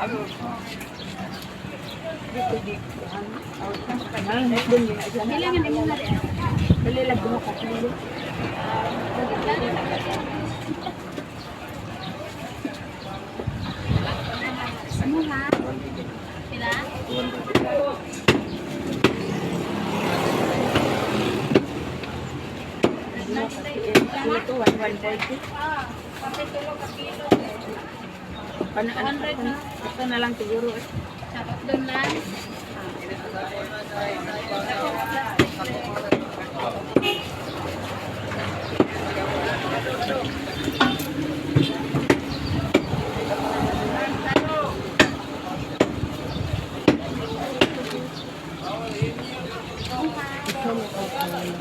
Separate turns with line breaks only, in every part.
Bilangan din mo na rin.
Dalilag mo ka.
Ano ha? Sila?
Ito, 140. Ito na lang siguro.
Doon lang.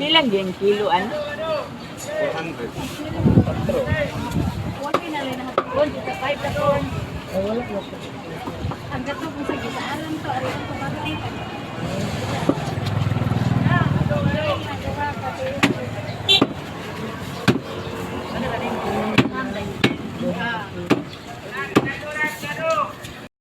Pilang yung kilo, ano?
400.
Huwag na rin nakapagod. Ito 5 na doon.
Ay, wala na siya.
Hanggat mo kung sa gisaaran to. Ari ang pabati.